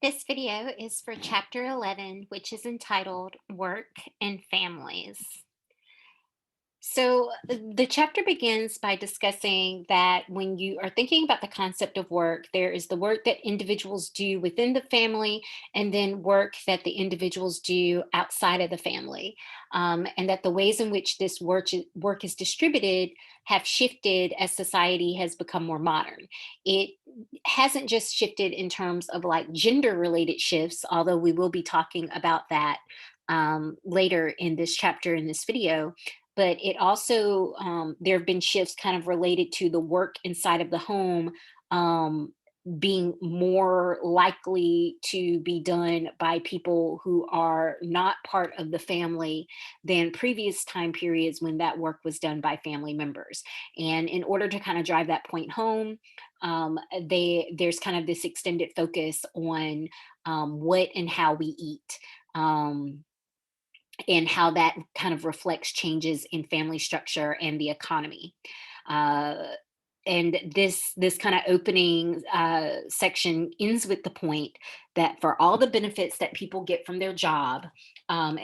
This video is for Chapter 11, which is entitled Work and Families. The chapter begins by discussing that when you are thinking about the concept of work, there is the work that individuals do within the family, and then work that the individuals do outside of the family. And that the ways in which this work is distributed have shifted as society has become more modern. It hasn't just shifted in terms of like gender related shifts, although we will be talking about that later in this chapter in this video, but it also there have been shifts kind of related to the work inside of the home um, being more likely to be done by people who are not part of the family than previous time periods when that work was done by family members. And in order to kind of drive that point home, there's kind of this extended focus on what and how we eat. And how that kind of reflects changes in family structure and the economy. Uh, and this kind of opening section ends with the point that for all the benefits that people get from their job, and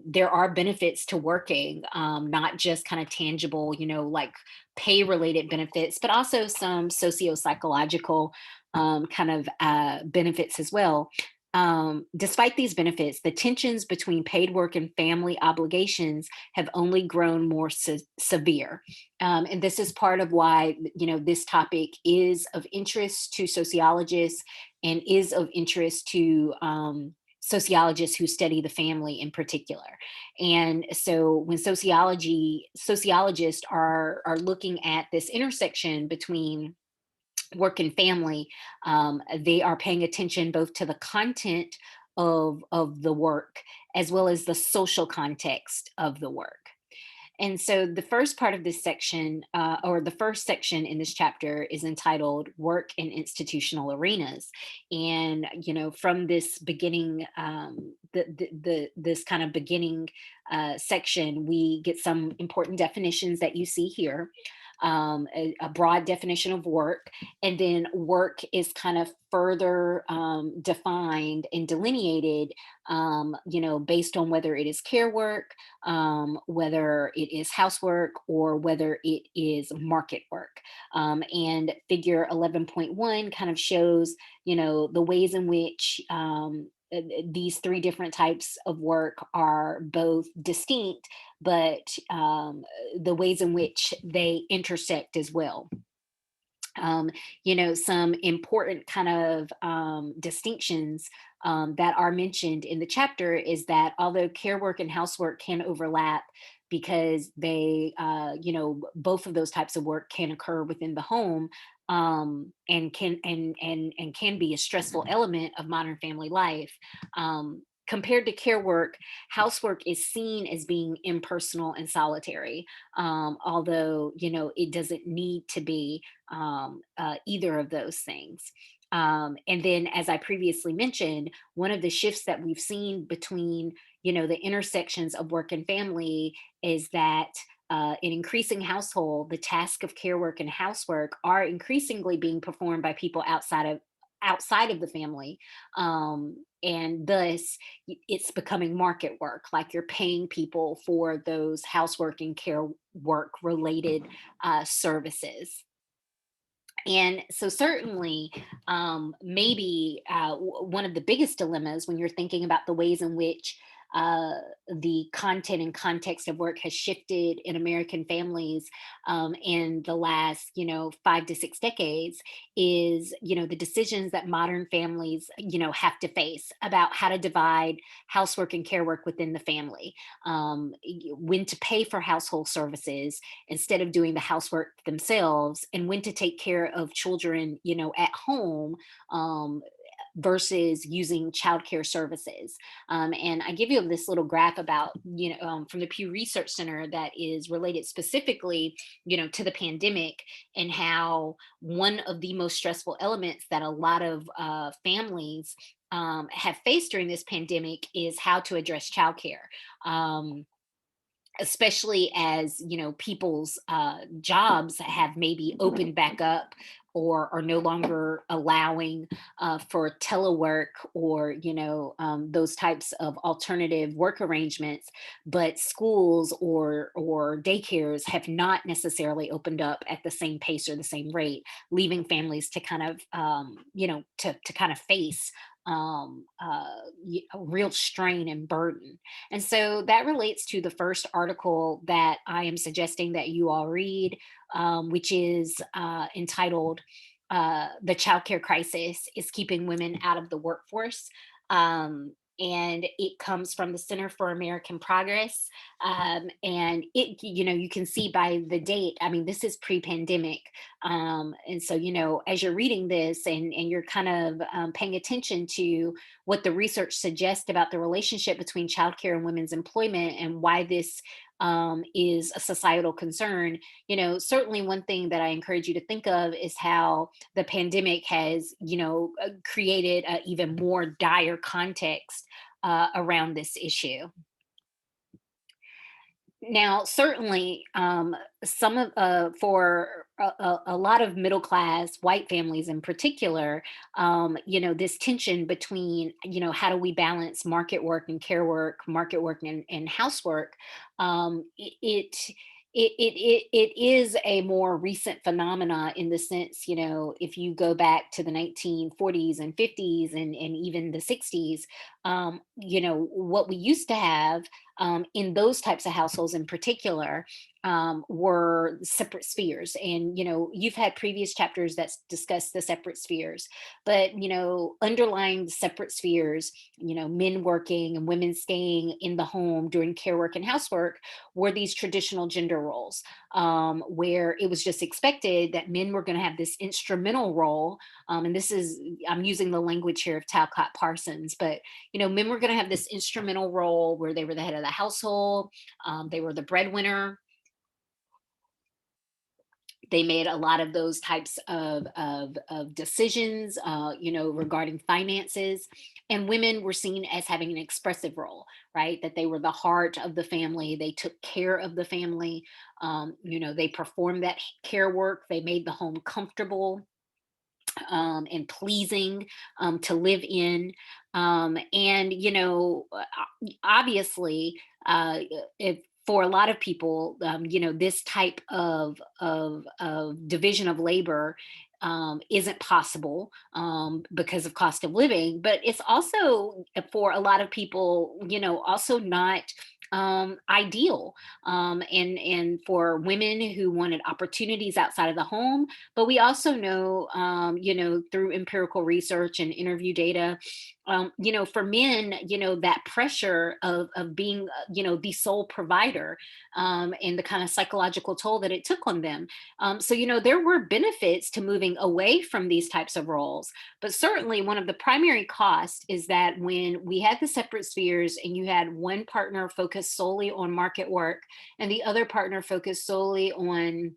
there are benefits to working, not just kind of tangible, like pay related benefits, but also some socio psychological kind of benefits as well. Despite these benefits, the tensions between paid work and family obligations have only grown more severe. And this is part of why, this topic is of interest to sociologists and is of interest to sociologists who study the family in particular. And so when sociologists are looking at this intersection between work and family, they are paying attention both to the content of the work as well as the social context of the work. And so the first part of this section, or the first section in this chapter, is entitled "Work in Institutional Arenas." And from this beginning, this kind of beginning section, we get some important definitions that you see here. A broad definition of work, and then work is kind of further defined and delineated, based on whether it is care work, whether it is housework, or whether it is market work. And figure 11.1 kind of shows, the ways in which these three different types of work are both distinct, but the ways in which they intersect as well. Some important kind of distinctions that are mentioned in the chapter is that although care work and housework can overlap because both of those types of work can occur within the home, and can be a stressful element of modern family life. Compared to care work, housework is seen as being impersonal and solitary, although it doesn't need to be either of those things. And then, as I previously mentioned, one of the shifts that we've seen between, the intersections of work and family is that in increasing household, the task of care work and housework are increasingly being performed by people outside of the family, and thus it's becoming market work, like you're paying people for those housework and care work related services. And so, certainly, maybe one of the biggest dilemmas when you're thinking about the ways in which uh, the content and context of work has shifted in American families in the last, 5 to 6 decades is, the decisions that modern families, have to face about how to divide housework and care work within the family, when to pay for household services instead of doing the housework themselves, and when to take care of children, at home, versus using childcare services. And I give you this little graph about, from the Pew Research Center that is related specifically, to the pandemic, and how one of the most stressful elements that a lot of families have faced during this pandemic is how to address childcare. Um, especially as people's jobs have maybe opened back up or are no longer allowing for telework or those types of alternative work arrangements, but schools or daycares have not necessarily opened up at the same pace or the same rate, leaving families to kind of to kind of face a real strain and burden. And so that relates to the first article that I am suggesting that you all read, which is entitled The Childcare Crisis is Keeping Women Out of the Workforce. And it comes from the Center for American Progress. And you can see by the date, I mean, this is pre pandemic. And so, as you're reading this and you're kind of paying attention to what the research suggests about the relationship between childcare and women's employment and why this is a societal concern, certainly one thing that I encourage you to think of is how the pandemic has, created an even more dire context around this issue. Now, certainly, some of for a lot of middle class white families in particular, this tension between, how do we balance market work and care work, market work and housework, it is a more recent phenomena in the sense, if you go back to the 1940s and 50s and even the 60s, what we used to have in those types of households in particular were separate spheres. And you've had previous chapters that discuss the separate spheres, but underlying the separate spheres, men working and women staying in the home doing care work and housework, were these traditional gender roles, where it was just expected that men were going to have this instrumental role. And this is, I'm using the language here of Talcott Parsons, but men were going to have this instrumental role where they were the head of the household, they were the breadwinner, they made a lot of those types of decisions, regarding finances. And women were seen as having an expressive role, right? That they were the heart of the family. They took care of the family. They performed that care work. They made the home comfortable and pleasing to live in. And, obviously, if for a lot of people, this type of division of labor isn't possible because of cost of living, but it's also for a lot of people, also not ideal, and for women who wanted opportunities outside of the home. But we also know, through empirical research and interview data, for men, that pressure of being, the sole provider, and the kind of psychological toll that it took on them. So, there were benefits to moving away from these types of roles. But certainly, one of the primary costs is that when we had the separate spheres and you had one partner focused solely on market work and the other partner focused solely on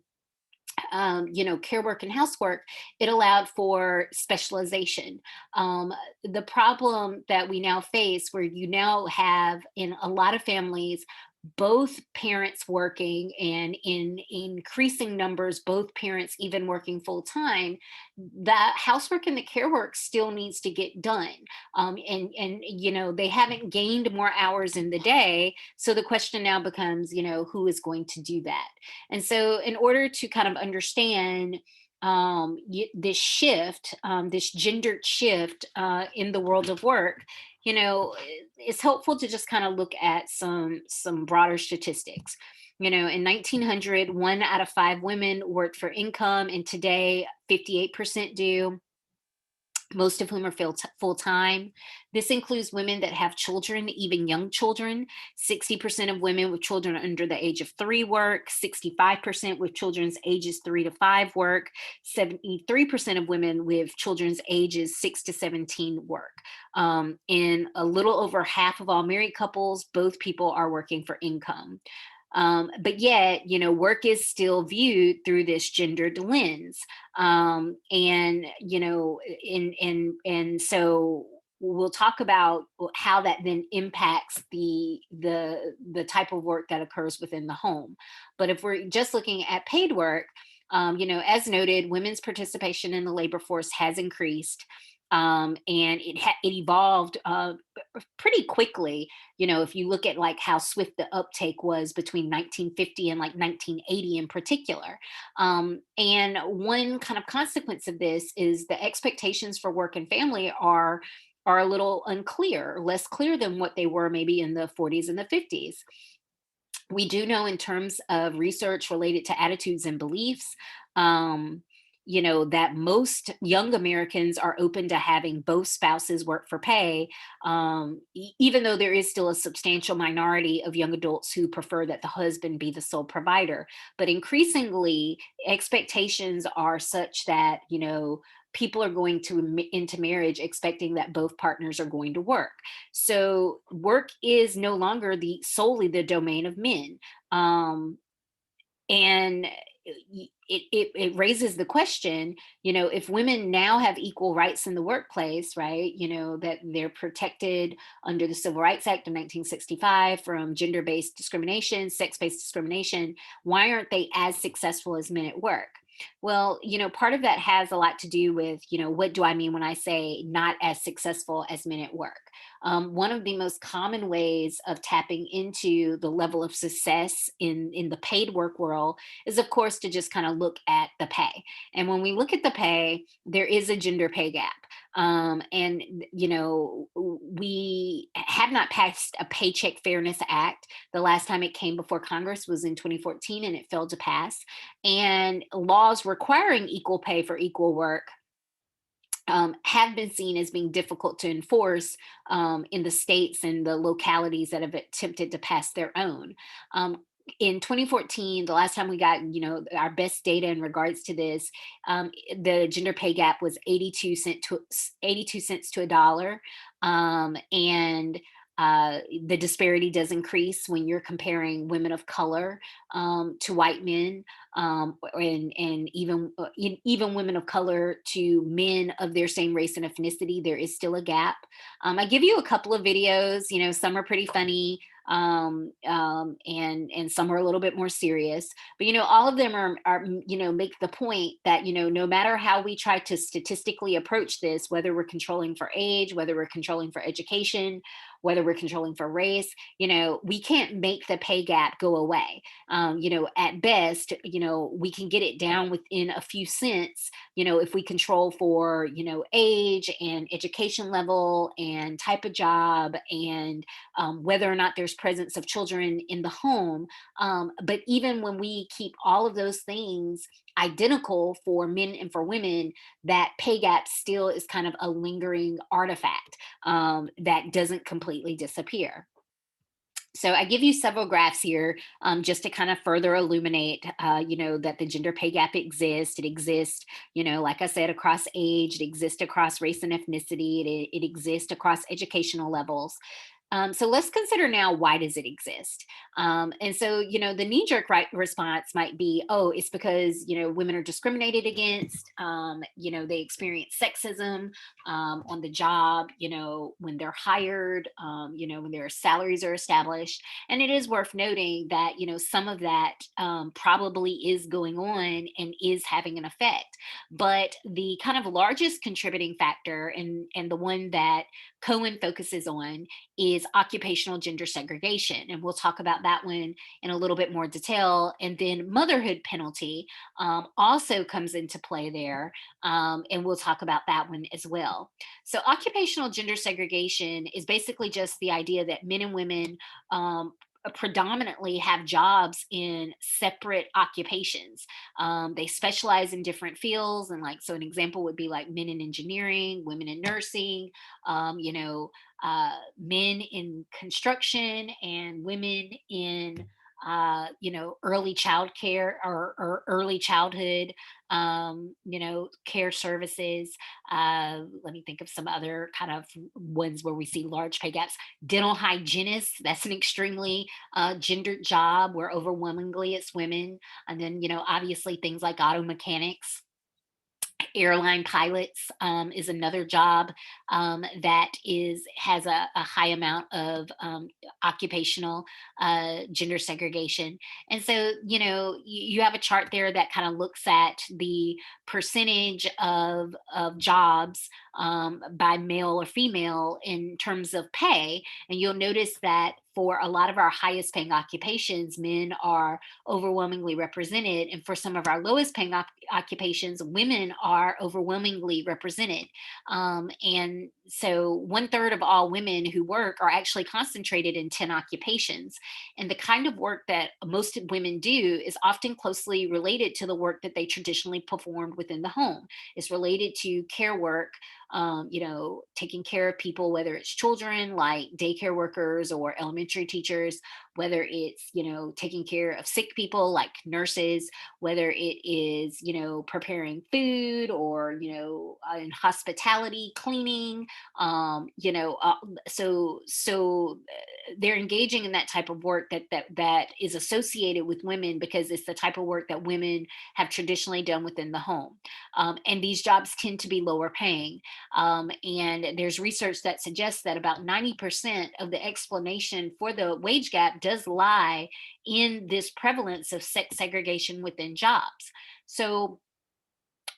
care work and housework, it allowed for specialization. The problem that we now face, where you now have in a lot of families, both parents working and in increasing numbers, both parents even working full time, that housework and the care work still needs to get done. And they haven't gained more hours in the day. So the question now becomes, who is going to do that? And so, in order to kind of understand this shift, this gendered shift in the world of work, it's helpful to just kind of look at some broader statistics. In 1900, 1 out of 5 women worked for income, and today 58% do, most of whom are full time. This includes women that have children, even young children. 60% of women with children under the age of 3 work, 65% with children's ages 3 to 5 work, 73% of women with children's ages 6 to 17 work. In a little over half of all married couples, both people are working for income. But yet, work is still viewed through this gendered lens. And so we'll talk about how that then impacts the type of work that occurs within the home. But if we're just looking at paid work, as noted, women's participation in the labor force has increased. And it evolved pretty quickly. If you look at like how swift the uptake was between 1950 and like 1980 in particular. And one kind of consequence of this is the expectations for work and family are a little unclear, less clear than what they were maybe in the 40s and the 50s. We do know in terms of research related to attitudes and beliefs, um, that most young Americans are open to having both spouses work for pay, even though there is still a substantial minority of young adults who prefer that the husband be the sole provider. But increasingly, expectations are such that, people are going to into marriage expecting that both partners are going to work. So work is no longer the solely the domain of men. And it raises the question, if women now have equal rights in the workplace, right? That they're protected under the Civil Rights Act of 1965 from gender-based discrimination, sex-based discrimination. Why aren't they as successful as men at work? Well, part of that has a lot to do with, what do I mean when I say not as successful as men at work? One of the most common ways of tapping into the level of success in the paid work world is, of course, to just kind of look at the pay. And when we look at the pay, there is a gender pay gap. And we have not passed a Paycheck Fairness Act. The last time it came before Congress was in 2014, and it failed to pass. And laws requiring equal pay for equal work have been seen as being difficult to enforce in the states and the localities that have attempted to pass their own. In 2014, the last time we got our best data in regards to this, the gender pay gap was 82 cents to a dollar, and the disparity does increase when you're comparing women of color to white men, and even women of color to men of their same race and ethnicity. There is still a gap. I give you a couple of videos. Some are pretty funny, and some are a little bit more serious. But all of them are make the point that no matter how we try to statistically approach this, whether we're controlling for age, whether we're controlling for education, whether we're controlling for race, we can't make the pay gap go away. At best, we can get it down within a few cents, if we control for, age and education level and type of job, and whether or not there's presence of children in the home. But even when we keep all of those things identical for men and for women, that pay gap still is kind of a lingering artifact that doesn't completely disappear. So I give you several graphs here, just to kind of further illuminate, that the gender pay gap exists. It exists, like I said, across age. It exists across race and ethnicity. It exists across educational levels. So let's consider now, why does it exist? And so, the knee jerk response might be, oh, it's because, women are discriminated against. They experience sexism on the job, when they're hired, when their salaries are established. And it is worth noting that, some of that probably is going on and is having an effect. But the kind of largest contributing factor, and the one that Cohen focuses on, is occupational gender segregation. And we'll talk about that one in a little bit more detail. And then motherhood penalty also comes into play there. And we'll talk about that one as well. So, occupational gender segregation is basically just the idea that men and women predominantly have jobs in separate occupations. They specialize in different fields. And, like, so an example would be like men in engineering, women in nursing, men in construction, and women in early child care, or early childhood, care services. Let me think of some other kind of ones where we see large pay gaps. Dental hygienists, that's an extremely gendered job where overwhelmingly it's women. And then, obviously things like auto mechanics, Airline pilots is another job that has a high amount of occupational gender segregation. And so, you have a chart there that kind of looks at the percentage of jobs by male or female in terms of pay. And you'll notice that for a lot of our highest paying occupations, men are overwhelmingly represented. And for some of our lowest paying occupations, women are overwhelmingly represented. And so 1/3 of all women who work are actually concentrated in 10 occupations. And the kind of work that most women do is often closely related to the work that they traditionally performed within the home. It's related to care work, taking care of people, whether it's children like daycare workers or elementary teachers, whether it's, taking care of sick people like nurses, whether it is, preparing food or, in hospitality, cleaning, you know, so they're engaging in that type of work that is associated with women because it's the type of work that women have traditionally done within the home. And these jobs tend to be lower paying. And there's research that suggests that about 90% of the explanation for the wage gap does lie in this prevalence of sex segregation within jobs. So,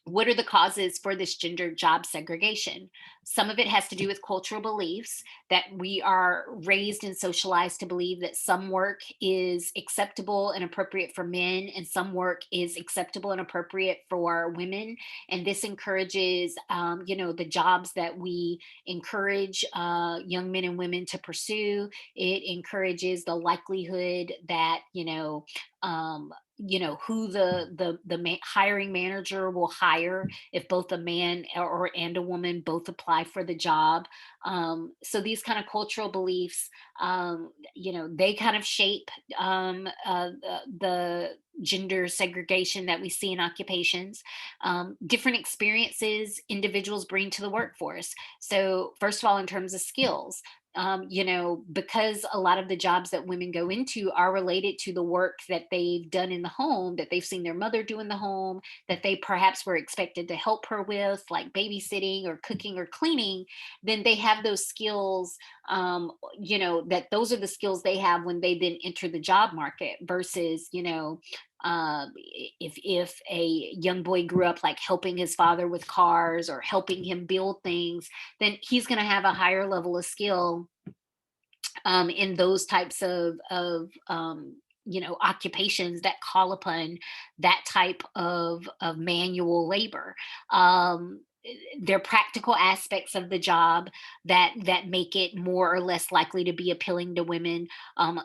what are the causes for this gender job segregation? Some of it has to do with cultural beliefs that we are raised and socialized to believe that some work is acceptable and appropriate for men and some work is acceptable and appropriate for women. And this encourages, the jobs that we encourage young men and women to pursue. It encourages the likelihood that, who hiring manager will hire if both a man and a woman both apply for the job. So these kind of cultural beliefs, they kind of shape the gender segregation that we see in occupations. Different experiences individuals bring to the workforce. So first of all, in terms of skills, because a lot of the jobs that women go into are related to the work that they've done in the home, that they've seen their mother do in the home, that they perhaps were expected to help her with, like babysitting or cooking or cleaning, then they have those skills, that those are the skills they have when they then enter the job market versus, if a young boy grew up like helping his father with cars or helping him build things, then he's going to have a higher level of skill in those types of occupations that call upon that type of manual labor. There are practical aspects of the job that make it more or less likely to be appealing to women.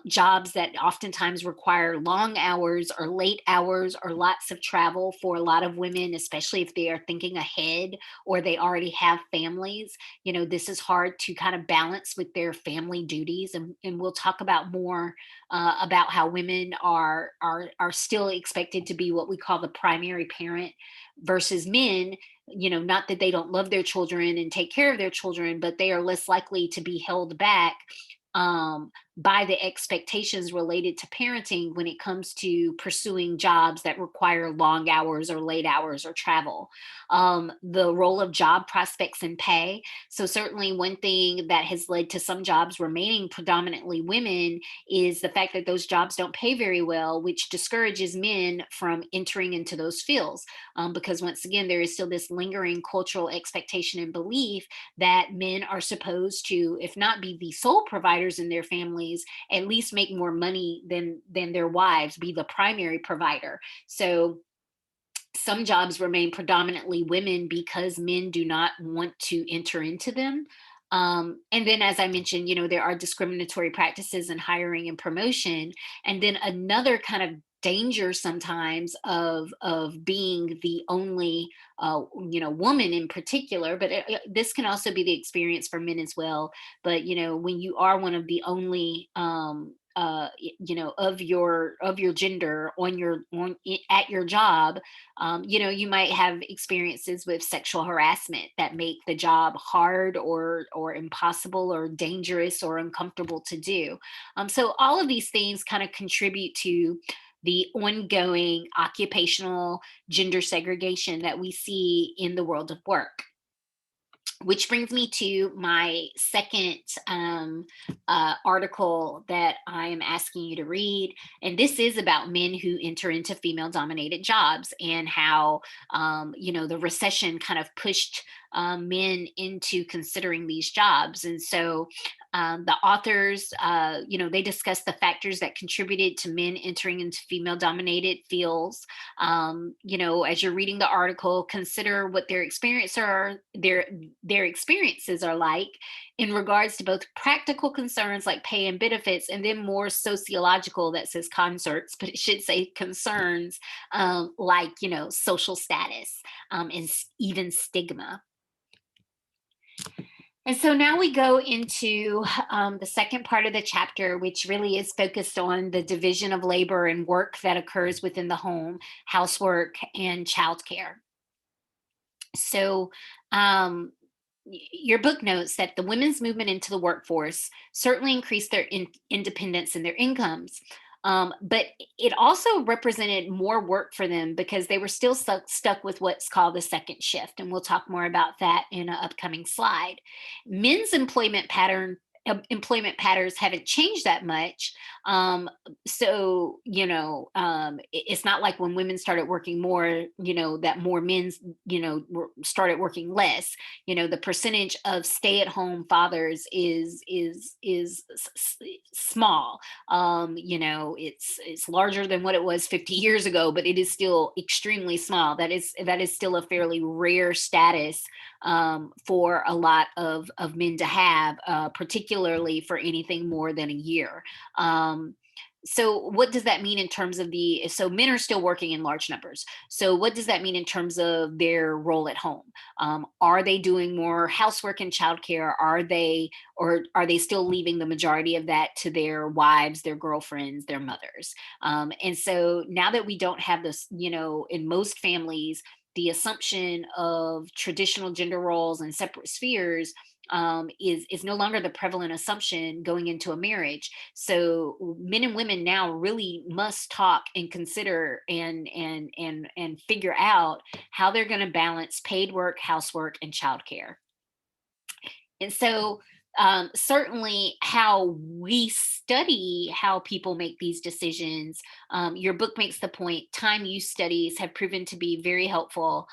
Jobs that oftentimes require long hours or late hours or lots of travel for a lot of women, especially if they are thinking ahead or they already have families. This is hard to kind of balance with their family duties, and we'll talk about more about how women are still expected to be what we call the primary parent versus men. Not that they don't love their children and take care of their children, but they are less likely to be held back by the expectations related to parenting when it comes to pursuing jobs that require long hours or late hours or travel. The role of job prospects and pay. So, certainly, one thing that has led to some jobs remaining predominantly women is the fact that those jobs don't pay very well, which discourages men from entering into those fields. Because, once again, there is still this lingering cultural expectation and belief that men are supposed to, if not be the sole providers in their families, at least make more money than their wives, be the primary provider. So some jobs remain predominantly women because men do not want to enter into them. And then, as I mentioned, there are discriminatory practices in hiring and promotion. And then another kind of danger sometimes of being the only woman in particular, but this can also be the experience for men as well. But when you are one of the only of your gender at your job, you might have experiences with sexual harassment that make the job hard or impossible or dangerous or uncomfortable to do. So all of these things kind of contribute to the ongoing occupational gender segregation that we see in the world of work. Which brings me to my second article that I am asking you to read. And this is about men who enter into female dominated jobs and how, the recession kind of pushed men into considering these jobs. And so the authors, they discuss the factors that contributed to men entering into female dominated fields. As you're reading the article, consider what their experiences are like in regards to both practical concerns like pay and benefits, and then more sociological, that says concerts, but it should say concerns, like social status, and even stigma. And so now we go into the second part of the chapter, which really is focused on the division of labor and work that occurs within the home, housework, and childcare. So, your book notes that the women's movement into the workforce certainly increased their independence and their incomes. But it also represented more work for them because they were still stuck with what's called the second shift. And we'll talk more about that in an upcoming slide. Men's employment patterns haven't changed that much. So, it's not like when women started working more, that more men's, started working less. The percentage of stay-at-home fathers is small. It's larger than what it was 50 years ago, but it is still extremely small. That is still a fairly rare status, for a lot of men to have, particularly for anything more than a year. So what does that mean in terms of so men are still working in large numbers. So what does that mean in terms of their role at home? Are they doing more housework and childcare? Or are they still leaving the majority of that to their wives, their girlfriends, their mothers? And so now that we don't have this, in most families, the assumption of traditional gender roles and separate spheres, is no longer the prevalent assumption going into a marriage. So men and women now really must talk and consider and figure out how they're going to balance paid work, housework, and childcare. And so, certainly, how we study how people make these decisions. Your book makes the point. Time use studies have proven to be very helpful,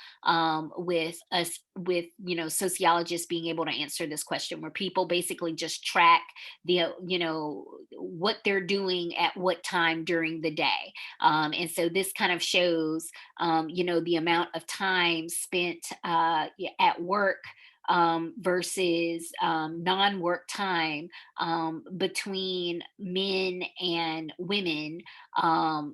with sociologists being able to answer this question, where people basically just track what they're doing at what time during the day. And so this kind of shows, the amount of time spent, at work, versus non-work time, between men and women, at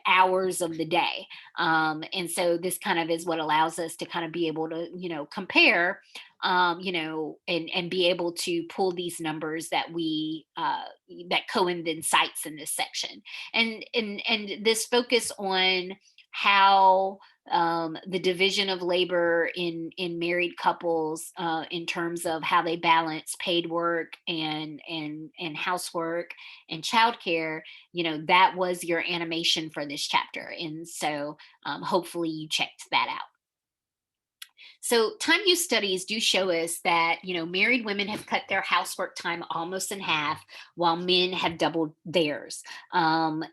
hours of the day. And so this kind of is what allows us to kind of be able to, compare, and be able to pull these numbers that Cohen then cites in this section. And this focus on how, the division of labor in married couples, in terms of how they balance paid work and housework and childcare. That was your animation for this chapter, and so, hopefully you checked that out. So, time use studies do show us that, married women have cut their housework time almost in half, while men have doubled theirs. And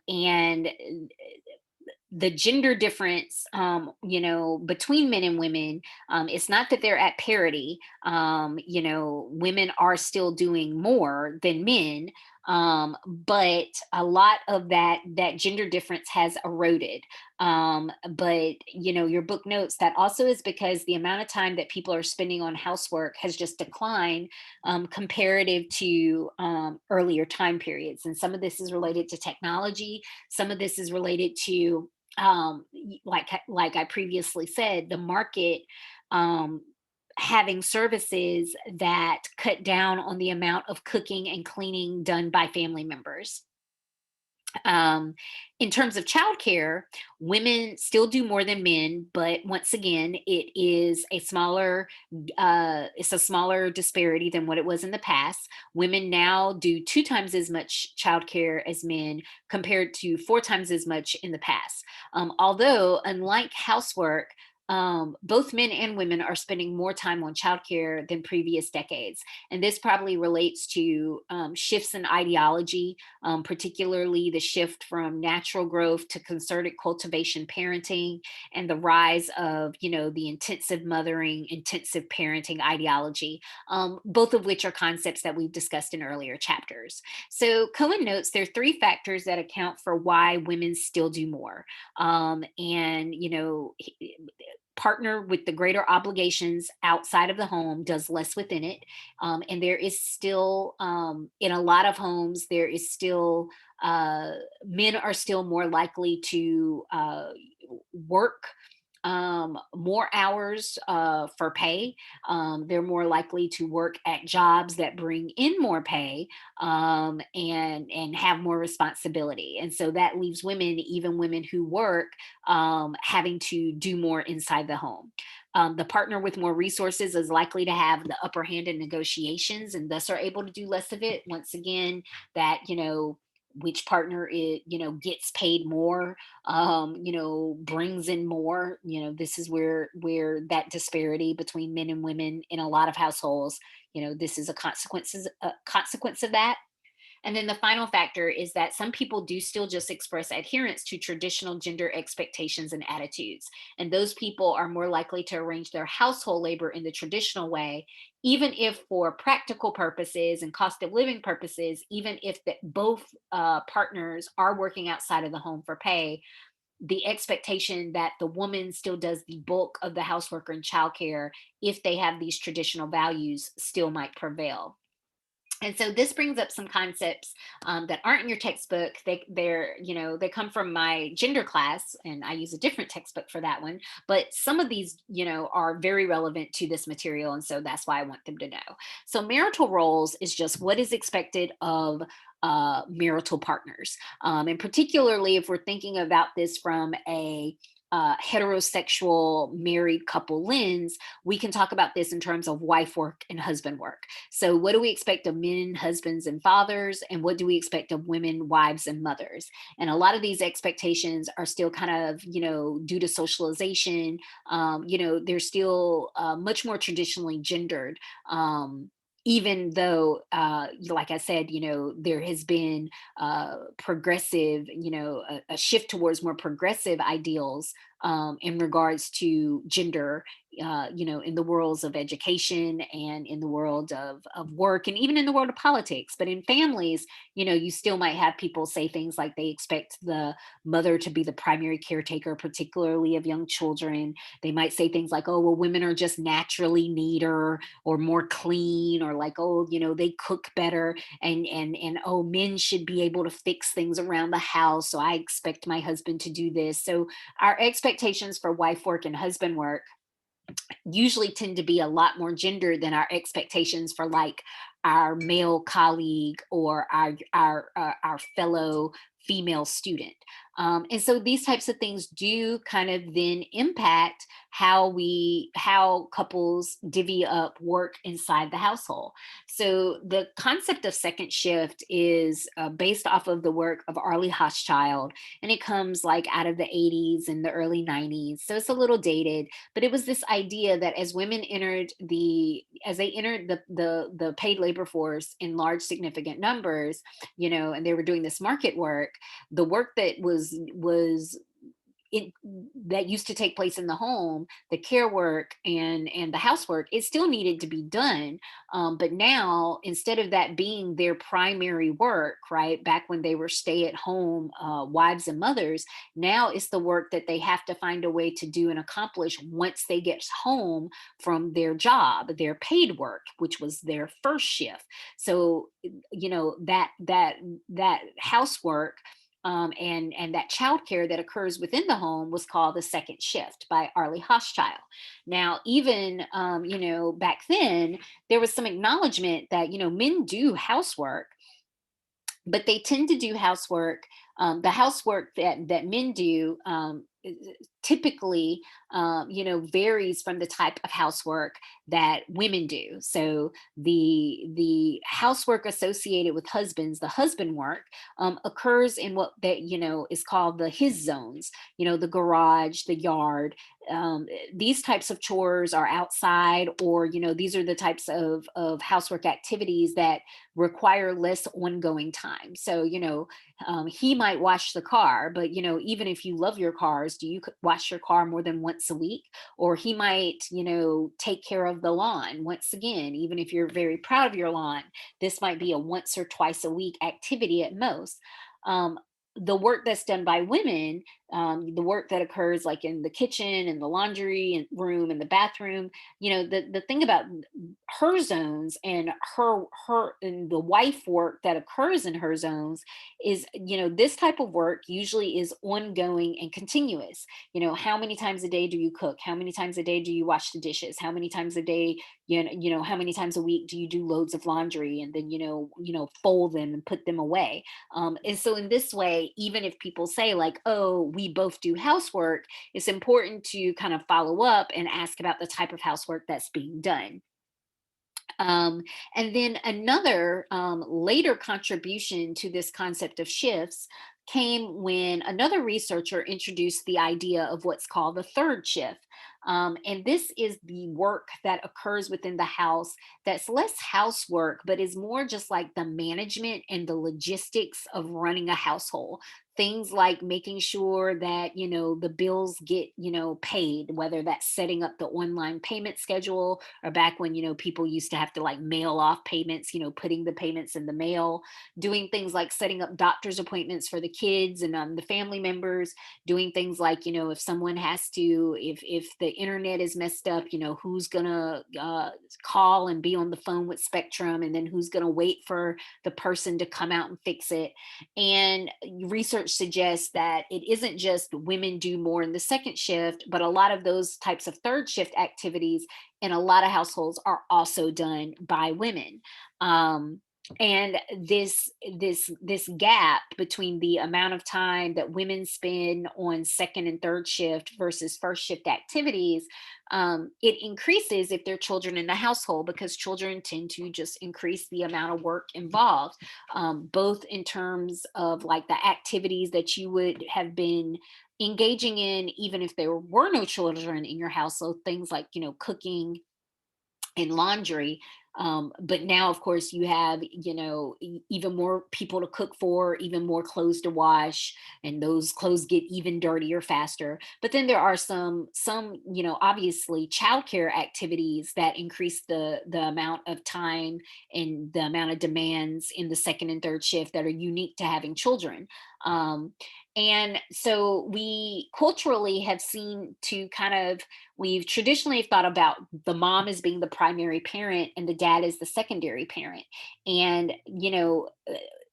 the gender difference, between men and women, it's not that they're at parity. Women are still doing more than men, but a lot of that gender difference has eroded. But your book notes that also is because the amount of time that people are spending on housework has just declined, comparative to, earlier time periods. And some of this is related to technology. Some of this is related to, like I previously said, the market, um, having services that cut down on the amount of cooking and cleaning done by family members. Um, in terms of childcare, women still do more than men, but once again, it's a smaller disparity than what it was in the past. Women now do 2 times as much childcare as men, compared to 4 times as much in the past. Although, unlike housework, both men and women are spending more time on childcare than previous decades. And this probably relates to shifts in ideology, particularly the shift from natural growth to concerted cultivation parenting, and the rise of, the intensive mothering, intensive parenting ideology, both of which are concepts that we've discussed in earlier chapters. So Cohen notes there are 3 factors that account for why women still do more. And, partner with the greater obligations outside of the home does less within it. And there is still, in a lot of homes, there is still, men are still more likely to work more hours for pay. They're more likely to work at jobs that bring in more pay, and have more responsibility. And so that leaves women, even women who work, having to do more inside the home. The partner with more resources is likely to have the upper hand in negotiations and thus are able to do less of it. Once again, that, which partner gets paid more, brings in more. This is where that disparity between men and women in a lot of households, this is a consequence of that. And then the final factor is that some people do still just express adherence to traditional gender expectations and attitudes. And those people are more likely to arrange their household labor in the traditional way, even if for practical purposes and cost of living purposes, even if both partners are working outside of the home for pay, the expectation that the woman still does the bulk of the housework and childcare, if they have these traditional values, still might prevail. And so this brings up some concepts that aren't in your textbook. They come from my gender class, and I use a different textbook for that one. But some of these, are very relevant to this material, and so that's why I want them to know. So marital roles is just what is expected of marital partners, and particularly if we're thinking about this from a heterosexual married couple lens, we can talk about this in terms of wife work and husband work. So, what do we expect of men, husbands, and fathers? And what do we expect of women, wives, and mothers? And a lot of these expectations are still kind of, due to socialization, they're still much more traditionally gendered. Even though, like I said, there has been progressive, a shift towards more progressive ideals in regards to gender, in the worlds of education and in the world of work and even in the world of politics. But in families, you still might have people say things like they expect the mother to be the primary caretaker, particularly of young children. They might say things like, oh, well, women are just naturally neater or more clean, or like, oh, they cook better, and oh, men should be able to fix things around the house, so I expect my husband to do this. So our expectations for wife work and husband work usually tend to be a lot more gender than our expectations for like our male colleague or our fellow female student. And so these types of things do kind of then impact how couples divvy up work inside the household. So the concept of second shift is based off of the work of Arlie Hochschild, and it comes like out of the 80s and the early 90s. So it's a little dated, but it was this idea that as they entered the paid labor force in large significant numbers, and they were doing this market work, the work it, that used to take place in the home, the care work and the housework, it still needed to be done. But now, instead of that being their primary work, right, back when they were stay at home wives and mothers, now it's the work that they have to find a way to do and accomplish once they get home from their job, their paid work, which was their first shift. So, that housework, and that childcare that occurs within the home was called the second shift by Arlie Hochschild. Now, even back then, there was some acknowledgement that men do housework, but they tend to do housework The housework that men do typically, varies from the type of housework that women do. So the housework associated with husbands, the husband work, occurs in what that is called the his zones. The garage, the yard. These types of chores are outside, or these are the types of housework activities that require less ongoing time. So he might wash the car, but even if you love your cars, do you wash your car more than once a week? Or he might take care of the lawn. Once again, even if you're very proud of your lawn, this might be a once or twice a week activity at most. um, the work that's done by women, the work that occurs like in the kitchen and the laundry and room and the bathroom, the thing about her zones and her and the wife work that occurs in her zones is, this type of work usually is ongoing and continuous. How many times a day do you cook? How many times a day do you wash the dishes? How many times a day, how many times a week do you do loads of laundry and then fold them and put them away? And so in this way, even if people say like, oh, we both do housework, it's important to kind of follow up and ask about the type of housework that's being done. um, and then another later contribution to this concept of shifts came when another researcher introduced the idea of what's called the third shift. And this is the work that occurs within the house that's less housework, but is more just like the management and the logistics of running a household. Things like making sure that, the bills get, paid, whether that's setting up the online payment schedule, or back when people used to have to like mail off payments, putting the payments in the mail, doing things like setting up doctor's appointments for the kids and the family members, doing things like, if someone has to, if the internet is messed up, who's gonna call and be on the phone with Spectrum, and then who's gonna wait for the person to come out and fix it. And research suggests that it isn't just women do more in the second shift, but a lot of those types of third shift activities in a lot of households are also done by women. Um, and this gap between the amount of time that women spend on second and third shift versus first shift activities, it increases if there are children in the household, because children tend to just increase the amount of work involved, both in terms of like the activities that you would have been engaging in even if there were no children in your household, things like cooking and laundry. But now, of course, you have even more people to cook for, even more clothes to wash, and those clothes get even dirtier faster. But then there are some obviously childcare activities that increase the amount of time and the amount of demands in the second and third shift that are unique to having children. Um, and so we culturally have seen to kind of, we've traditionally thought about the mom as being the primary parent and the dad as the secondary parent. And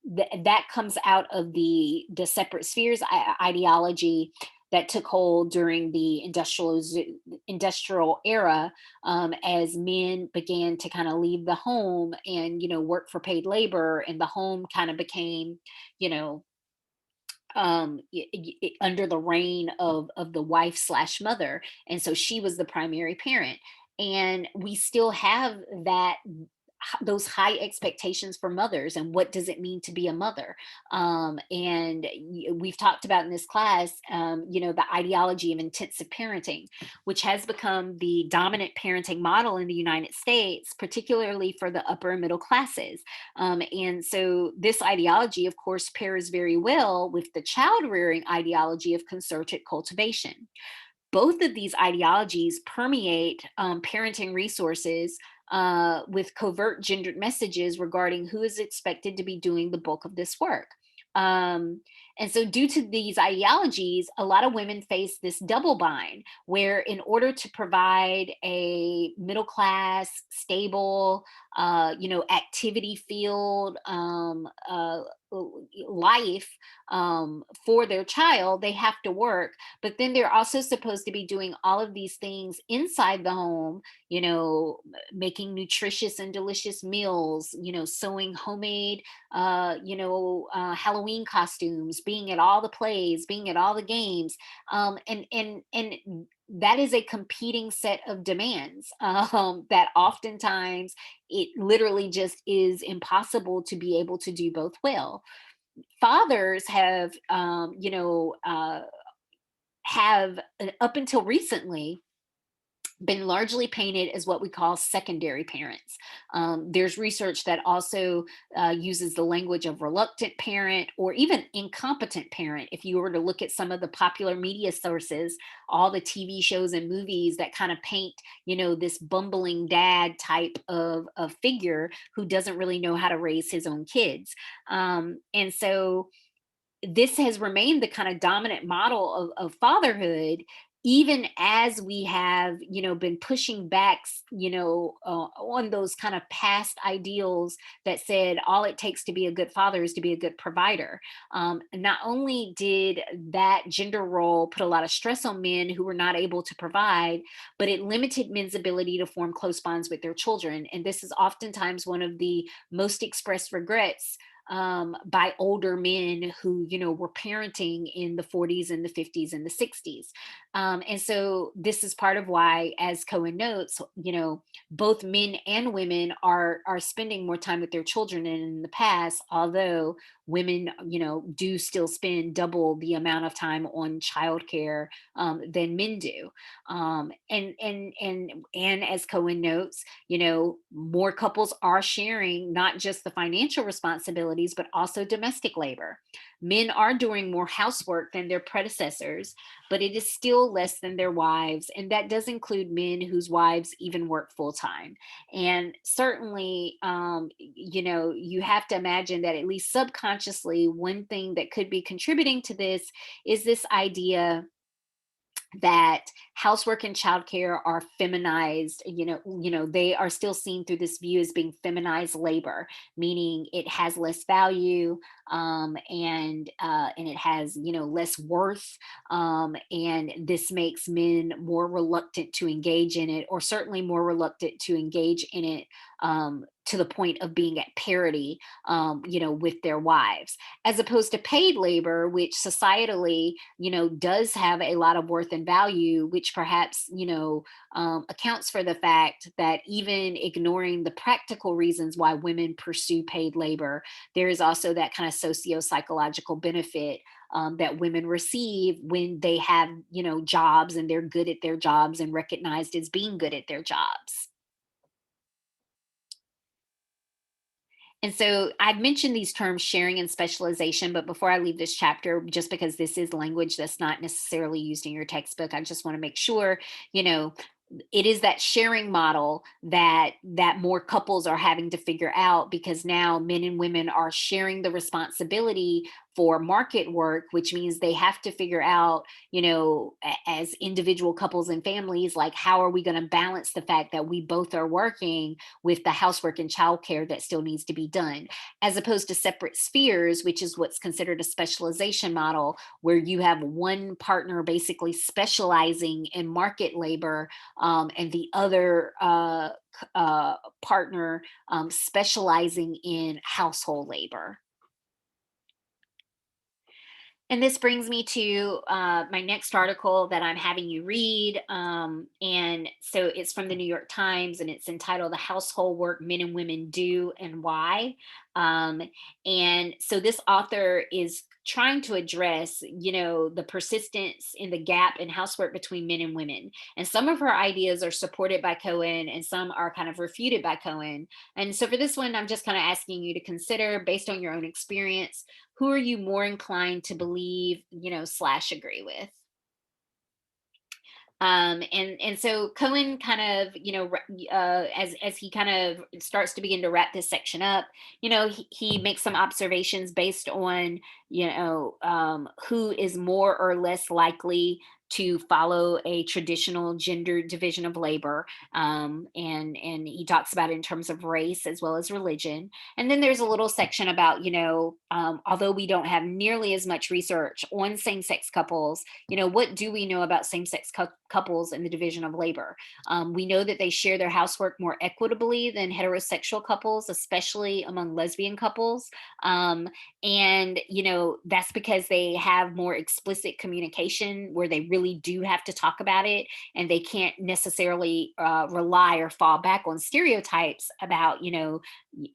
that comes out of the separate spheres ideology that took hold during the industrial era, as men began to kind of leave the home and work for paid labor, and the home kind of became you know under the reign of the wife slash mother, and so she was the primary parent. And we still have those high expectations for mothers, and what does it mean to be a mother. And we've talked about in this class, the ideology of intensive parenting, which has become the dominant parenting model in the United States, particularly for the upper and middle classes. And so this ideology, of course, pairs very well with the child rearing ideology of concerted cultivation. Both of these ideologies permeate parenting resources, with covert gendered messages regarding who is expected to be doing the bulk of this work. Um, and so, due to these ideologies, a lot of women face this double bind, where in order to provide a middle class, stable, activity filled, life for their child, they have to work, but then they're also supposed to be doing all of these things inside the home, making nutritious and delicious meals, sewing homemade, Halloween costumes, being at all the plays, being at all the games, and that is a competing set of demands that oftentimes it literally just is impossible to be able to do both well. Fathers have up until recently been largely painted as what we call secondary parents. There's research that also uses the language of reluctant parent or even incompetent parent. If you were to look at some of the popular media sources, all the TV shows and movies that kind of paint, this bumbling dad type of figure who doesn't really know how to raise his own kids. And so this has remained the kind of dominant model of fatherhood, even as we have been pushing back on those kind of past ideals that said all it takes to be a good father is to be a good provider. Not only did that gender role put a lot of stress on men who were not able to provide, but it limited men's ability to form close bonds with their children, and this is oftentimes one of the most expressed regrets by older men who were parenting in the 40s and the 50s and the 60s. And so this is part of why, as Cohen notes, both men and women are spending more time with their children than in the past, although women do still spend double the amount of time on childcare than men do. And as Cohen notes, more couples are sharing not just the financial responsibilities, but also domestic labor. Men are doing more housework than their predecessors, but it is still less than their wives. And that does include men whose wives even work full time. And certainly, you have to imagine that at least subconsciously, one thing that could be contributing to this is this idea that housework and childcare are feminized. They are still seen through this view as being feminized labor, meaning it has less value, and it has less worth, and this makes men more reluctant to engage in it, or certainly more reluctant to engage in it to the point of being at parity, with their wives, as opposed to paid labor, which societally, does have a lot of worth and value, which perhaps, accounts for the fact that even ignoring the practical reasons why women pursue paid labor, there is also that kind of socio-psychological benefit that women receive when they have, jobs and they're good at their jobs and recognized as being good at their jobs. And so I've mentioned these terms sharing and specialization, but before I leave this chapter, just because this is language that's not necessarily used in your textbook, I just want to make sure, you know, it is that sharing model that more couples are having to figure out, because now men and women are sharing the responsibility for market work, which means they have to figure out, as individual couples and families, like, how are we going to balance the fact that we both are working with the housework and childcare that still needs to be done, as opposed to separate spheres, which is what's considered a specialization model, where you have one partner basically specializing in market labor, and the other partner specializing in household labor. And this brings me to my next article that I'm having you read. And so it's from the New York Times, and it's entitled "The Household Work Men and Women Do and Why." Um, and so this author is trying to address, the persistence in the gap in housework between men and women. And some of her ideas are supported by Cohen, and some are kind of refuted by Cohen. And so for this one, I'm just kind of asking you to consider, based on your own experience, who are you more inclined to believe, slash agree with? And so Cohen kind of, as he kind of starts to begin to wrap this section up, he makes some observations based on, who is more or less likely to follow a traditional gender division of labor. And he talks about it in terms of race as well as religion. And then there's a little section about, although we don't have nearly as much research on same-sex couples, what do we know about same-sex couples in the division of labor? We know that they share their housework more equitably than heterosexual couples, especially among lesbian couples. And that's because they have more explicit communication where they really do have to talk about it, and they can't necessarily rely or fall back on stereotypes about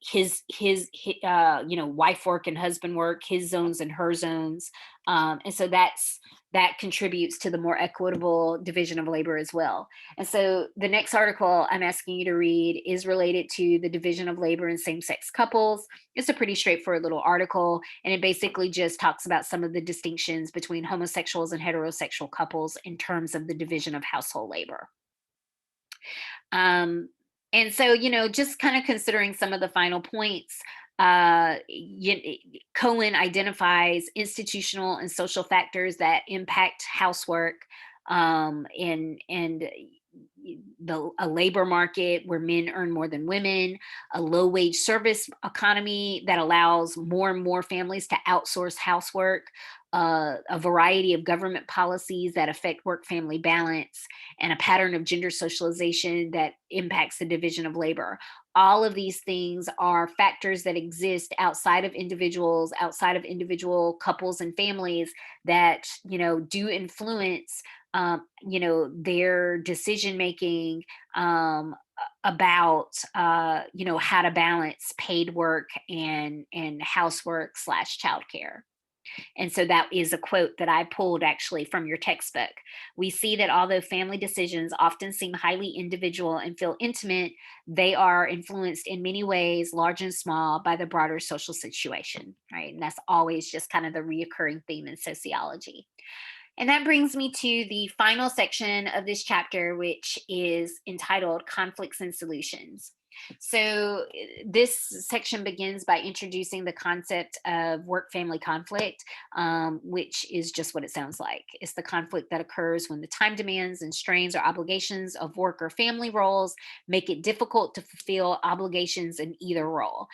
his wife work and husband work, his zones and her zones. And so that contributes to the more equitable division of labor as well. And so the next article I'm asking you to read is related to the division of labor in same-sex couples. It's a pretty straightforward little article, and it basically just talks about some of the distinctions between homosexuals and heterosexual couples in terms of the division of household labor. Um, and so, just kind of considering some of the final points, Cohen identifies institutional and social factors that impact housework, and a labor market where men earn more than women, a low wage service economy that allows more and more families to outsource housework, a variety of government policies that affect work family balance, and a pattern of gender socialization that impacts the division of labor. All of these things are factors that exist outside of individuals, outside of individual couples and families that, do influence, their decision making, about, how to balance paid work and housework slash childcare. And so that is a quote that I pulled actually from your textbook. We see that although family decisions often seem highly individual and feel intimate, they are influenced in many ways, large and small, by the broader social situation, right? And that's always just kind of the reoccurring theme in sociology. And that brings me to the final section of this chapter, which is entitled Conflicts and Solutions. So, this section begins by introducing the concept of work family conflict, which is just what it sounds like. It's the conflict that occurs when the time demands and strains or obligations of work or family roles make it difficult to fulfill obligations in either role.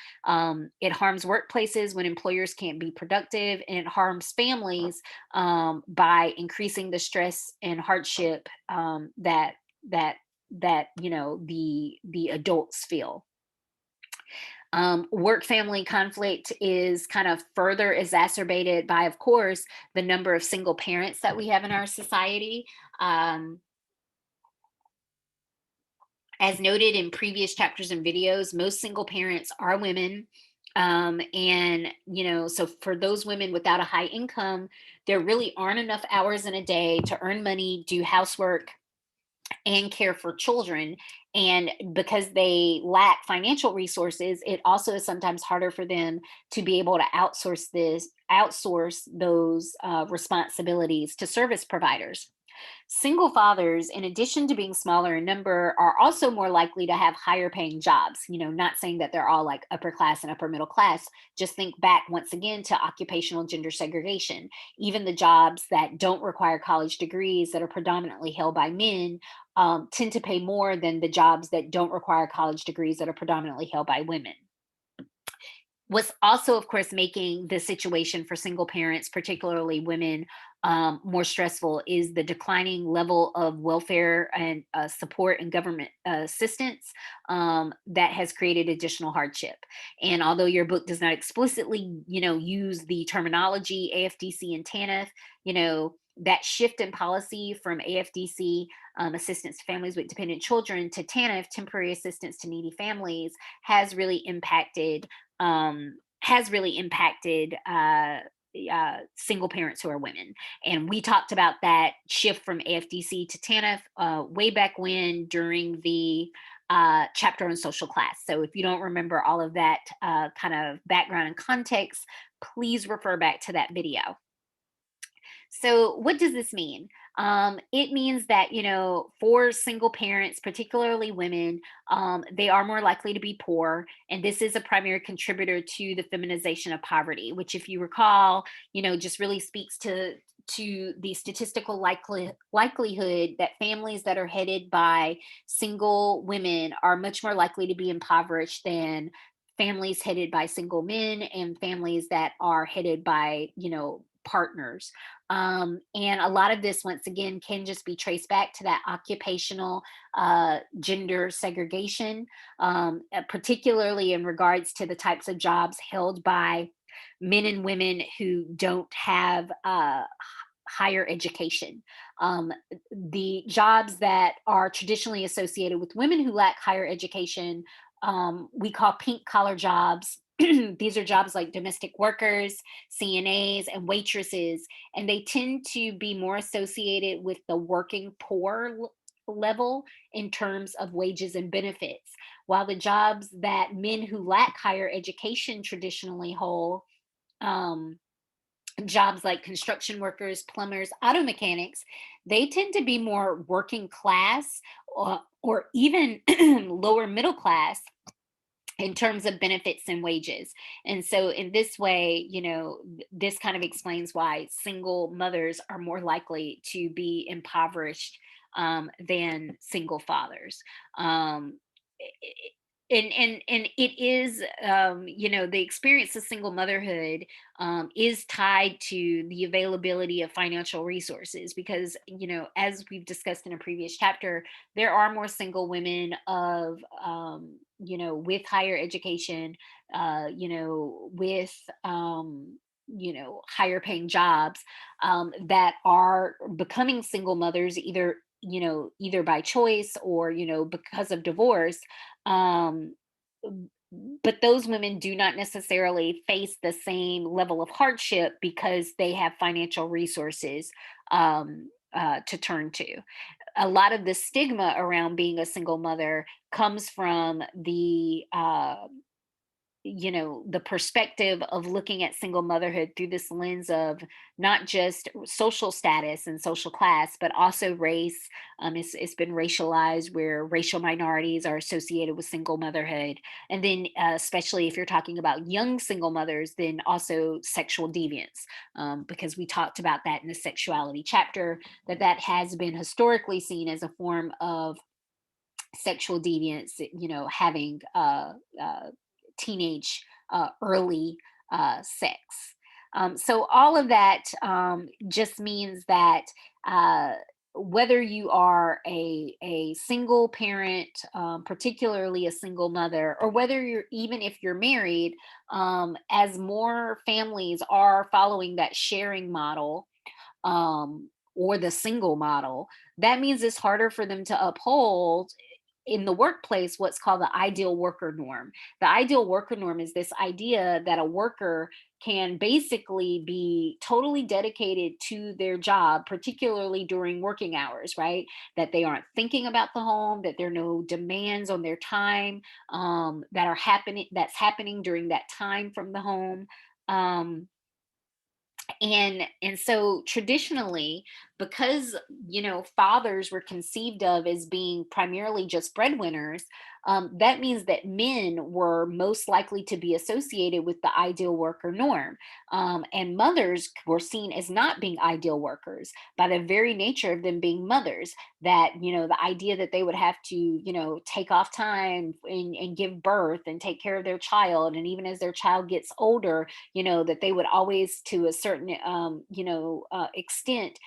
It harms workplaces when employers can't be productive, and it harms families by increasing the stress and hardship that the adults feel. Work family conflict is kind of further exacerbated by, of course, the number of single parents that we have in our society. As noted in previous chapters and videos, most single parents are women. And, so for those women without a high income, there really aren't enough hours in a day to earn money, do housework, and care for children. And because they lack financial resources, it also is sometimes harder for them to be able to outsource those responsibilities to service providers. Single fathers, in addition to being smaller in number, are also more likely to have higher paying jobs. Not saying that they're all like upper class and upper middle class. Just think back once again to occupational gender segregation. Even the jobs that don't require college degrees that are predominantly held by men tend to pay more than the jobs that don't require college degrees that are predominantly held by women. What's also, of course, making the situation for single parents, particularly women, more stressful is the declining level of welfare and support and government assistance that has created additional hardship. And although your book does not explicitly, use the terminology AFDC and TANF, that shift in policy from AFDC, assistance to families with dependent children, to TANF, temporary assistance to needy families, has really impacted single parents who are women. And we talked about that shift from AFDC to TANF way back when during the chapter on social class. So if you don't remember all of that kind of background and context, please refer back to that video. So, what does this mean? It means that, for single parents, particularly women, they are more likely to be poor. And this is a primary contributor to the feminization of poverty, which, if you recall, just really speaks to the statistical likelihood that families that are headed by single women are much more likely to be impoverished than families headed by single men and families that are headed by, partners. And a lot of this, once again, can just be traced back to that occupational gender segregation, particularly in regards to the types of jobs held by men and women who don't have higher education. Um, the jobs that are traditionally associated with women who lack higher education, we call pink collar jobs. These are jobs like domestic workers, CNAs, and waitresses, and they tend to be more associated with the working poor level in terms of wages and benefits. While the jobs that men who lack higher education traditionally hold, um, jobs like construction workers, plumbers, auto mechanics, they tend to be more working class or even lower middle class in terms of benefits and wages. And so, in this way, this kind of explains why single mothers are more likely to be impoverished than single fathers. Um, and it is, the experience of single motherhood is tied to the availability of financial resources, because as we've discussed in a previous chapter, there are more single women of with higher education, with higher paying jobs, that are becoming single mothers, either by choice or because of divorce. um, but those women do not necessarily face the same level of hardship because they have financial resources to turn to. A lot of the stigma around being a single mother comes from the perspective of looking at single motherhood through this lens of not just social status and social class, but also race. It's been racialized, where racial minorities are associated with single motherhood. And then, especially if you're talking about young single mothers, then also sexual deviance, because we talked about that in the sexuality chapter, that has been historically seen as a form of sexual deviance, having teenage, early sex. So all of that just means that uh, whether you are a single parent, particularly a single mother, or whether even if you're married, as more families are following that sharing model, or the single model, that means it's harder for them to uphold in the workplace what's called the ideal worker norm. The ideal worker norm is this idea that a worker can basically be totally dedicated to their job, particularly during working hours, right? That they aren't thinking about the home, that there are no demands on their time, that's happening during that time from the home. Um, and so traditionally, because fathers were conceived of as being primarily just breadwinners, that means that men were most likely to be associated with the ideal worker norm, and mothers were seen as not being ideal workers by the very nature of them being mothers. That the idea that they would have to take off time and give birth and take care of their child, and even as their child gets older, that they would always, to a certain extent,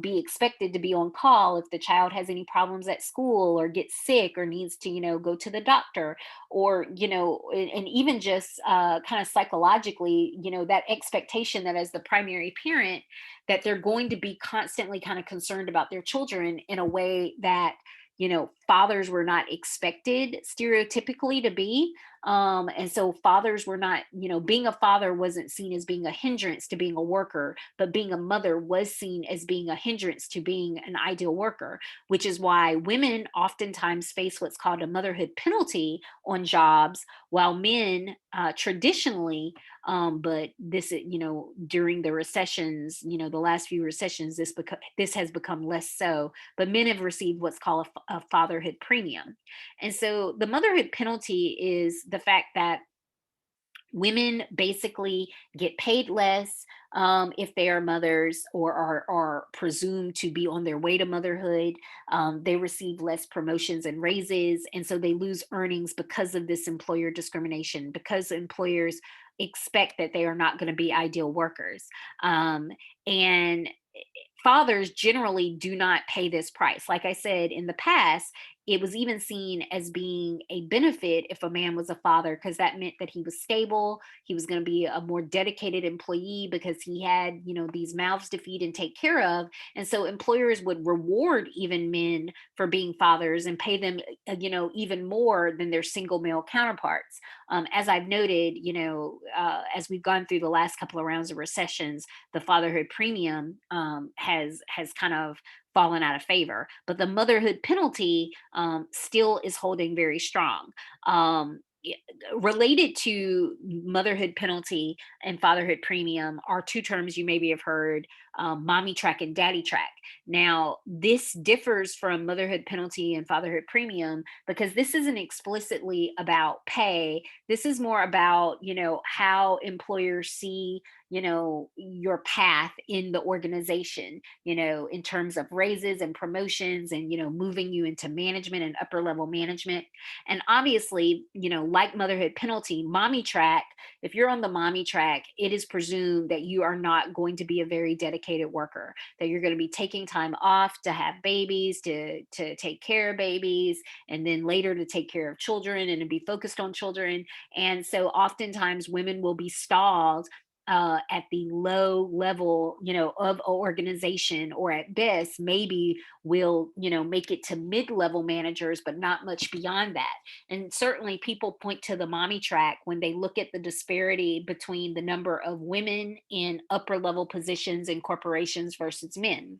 be expected to be on call if the child has any problems at school or gets sick or needs to go to the doctor, or and even just kind of psychologically, that expectation that as the primary parent, that they're going to be constantly kind of concerned about their children in a way that fathers were not expected stereotypically to be. And so fathers were not, being a father wasn't seen as being a hindrance to being a worker, but being a mother was seen as being a hindrance to being an ideal worker, which is why women oftentimes face what's called a motherhood penalty on jobs, while men traditionally, but this, during the recessions, the last few recessions, this has become less so, but men have received what's called a fatherhood premium. And so the motherhood penalty is the fact that women basically get paid less, if they are mothers or are presumed to be on their way to motherhood. They receive less promotions and raises, and so they lose earnings because of this employer discrimination, because employers expect that they are not going to be ideal workers. And fathers generally do not pay this price. Like I said in the past, it was even seen as being a benefit if a man was a father, because that meant that he was stable, he was going to be a more dedicated employee because he had, these mouths to feed and take care of. And so employers would reward even men for being fathers and pay them, even more than their single male counterparts. As I've noted, as we've gone through the last couple of rounds of recessions, the fatherhood premium has kind of fallen out of favor, but the motherhood penalty still is holding very strong. Related to motherhood penalty and fatherhood premium are two terms you maybe have heard: mommy track and daddy track. Now, this differs from motherhood penalty and fatherhood premium because this isn't explicitly about pay. This is more about, how employers see, your path in the organization, in terms of raises and promotions and, moving you into management and upper level management. And obviously, like motherhood penalty, mommy track, if you're on the mommy track, it is presumed that you are not going to be a very dedicated worker, that you're going to be taking time off to have babies, to take care of babies, and then later to take care of children and to be focused on children. And so oftentimes women will be stalled at the low level, of an organization, or at best maybe will, make it to mid-level managers, but not much beyond that. And certainly people point to the mommy track when they look at the disparity between the number of women in upper level positions in corporations versus men.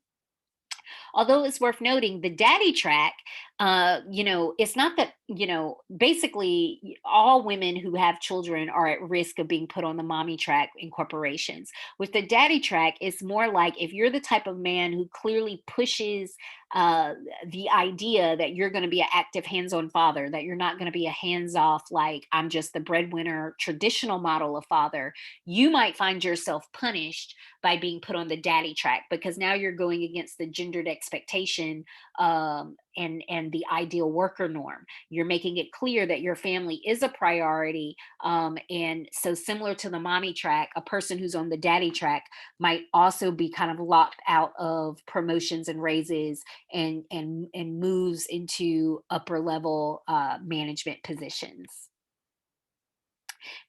Although it's worth noting, the daddy track, it's not that, basically all women who have children are at risk of being put on the mommy track in corporations. With the daddy track, it's more like if you're the type of man who clearly pushes uh, the idea that you're going to be an active hands-on father, that you're not going to be a hands-off, like I'm just the breadwinner, traditional model of father, you might find yourself punished by being put on the daddy track, because now you're going against the gendered expectation, and the ideal worker norm. You're making it clear that your family is a priority. And so, similar to the mommy track, a person who's on the daddy track might also be kind of locked out of promotions and raises, and moves into upper level management positions.